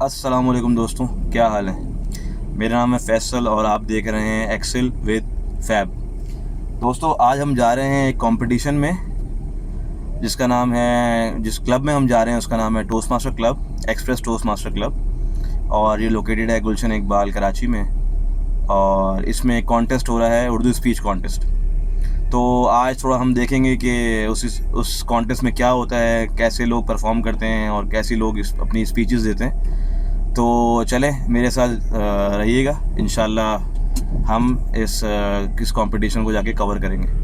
अस्सलाम वालेकुम दोस्तों, क्या हाल है। मेरा नाम है फैसल और आप देख रहे हैं एक्सेल विद फैब। दोस्तों, आज हम जा रहे हैं एक कंपटीशन में जिसका नाम है, जिस क्लब में हम जा रहे हैं उसका नाम है toast master club, express toast master club. और ये लोकेटेड है गुलशन इकबाल कराची में। और इसमें एक कॉन्टेस्ट हो रहा है, उर्दू स्पीच कॉन्टेस्ट। तो आज थोड़ा हम देखेंगे कि उस कॉन्टेस्ट में क्या होता है, कैसे लोग परफॉर्म करते हैं और कैसे लोग अपनी स्पीचेस देते हैं। तो चलें मेरे साथ रहिएगा, इंशाल्लाह हम इस कंपटीशन को जाके कवर करेंगे।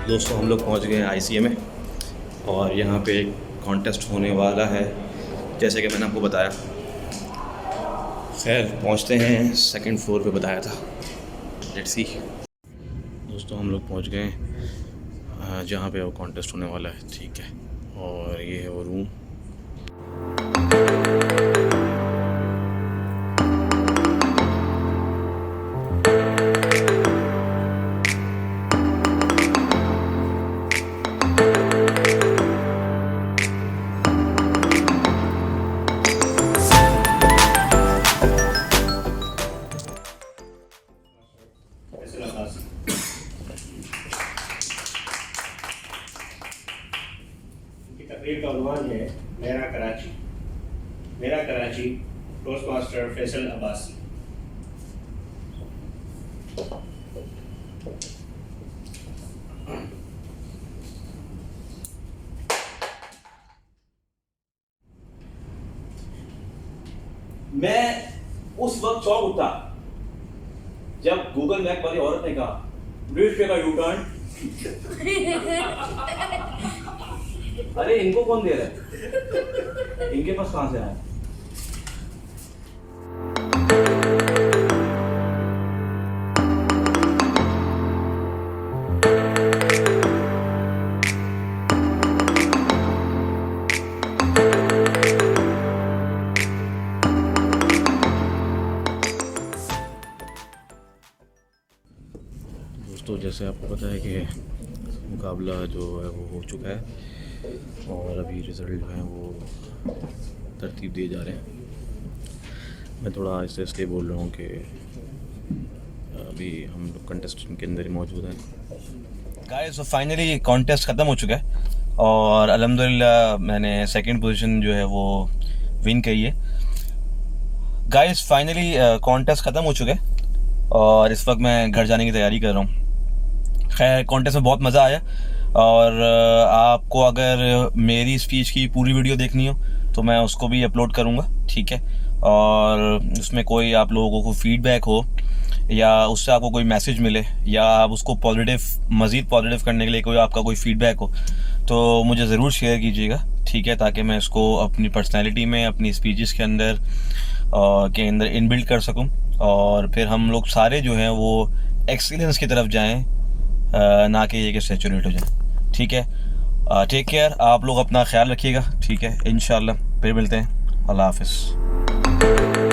दोस्तों, हम लोग पहुंच गए हैं ICA में और यहाँ पे एक कॉन्टेस्ट होने वाला है, जैसे कि मैंने आपको बताया। खैर, पहुंचते हैं, सेकंड फ्लोर पे बताया था। Let's see. दोस्तों, हम लोग पहुंच गए जहाँ पे वो कॉन्टेस्ट होने वाला है, ठीक है। और ये है वो रूम। तकरीर का उन्वान है मेरा कराची टोस्ट मास्टर फैसल अब्बासी। मैं उस वक्त चौंक उठा जब गूगल मैप वाली औरत ने कहा ब्रिज पे का यू टर्न। अरे इनको कौन दे रहा है, इनके पास कहां से आया। दोस्तों, जैसे आपको पता है कि मुकाबला जो है वो हो चुका है और अभी रिज़ल्ट जो है वो तरतीब दिए जा रहे हैं। मैं थोड़ा इसलिए बोल रहा हूँ कि अभी हम लोग कंटेस्टेंट के अंदर ही मौजूद हैं। गाइस, तो फाइनली कॉन्टेस्ट ख़त्म हो चुका है और अल्हम्दुलिल्लाह मैंने सेकंड पोजीशन जो है वो विन करी है। गाइस, फाइनली कॉन्टेस्ट ख़त्म हो चुका है और इस वक्त मैं घर जाने की तैयारी कर रहा हूँ। खैर, कॉन्टेस्ट में बहुत मज़ा आया और आपको अगर मेरी स्पीच की पूरी वीडियो देखनी हो तो मैं उसको भी अपलोड करूँगा, ठीक है। और उसमें कोई आप लोगों को फीडबैक हो या उससे आपको कोई मैसेज मिले या आप उसको मज़ीद पॉजिटिव करने के लिए कोई आपका कोई फीडबैक हो तो मुझे ज़रूर शेयर कीजिएगा, ठीक है, ताकि मैं इसको अपनी पर्सनैलिटी में, अपनी स्पीचेस के अंदर इनबिल्ट कर सकूँ और फिर हम लोग सारे जो हैं वो एक्सीलेंस की तरफ जाएँ, ना कि ये कि सैचुरेट हो जाए, ठीक है। टेक केयर, आप लोग अपना ख्याल रखिएगा, ठीक है। इंशाल्लाह फिर मिलते हैं। अल्लाह हाफिज़।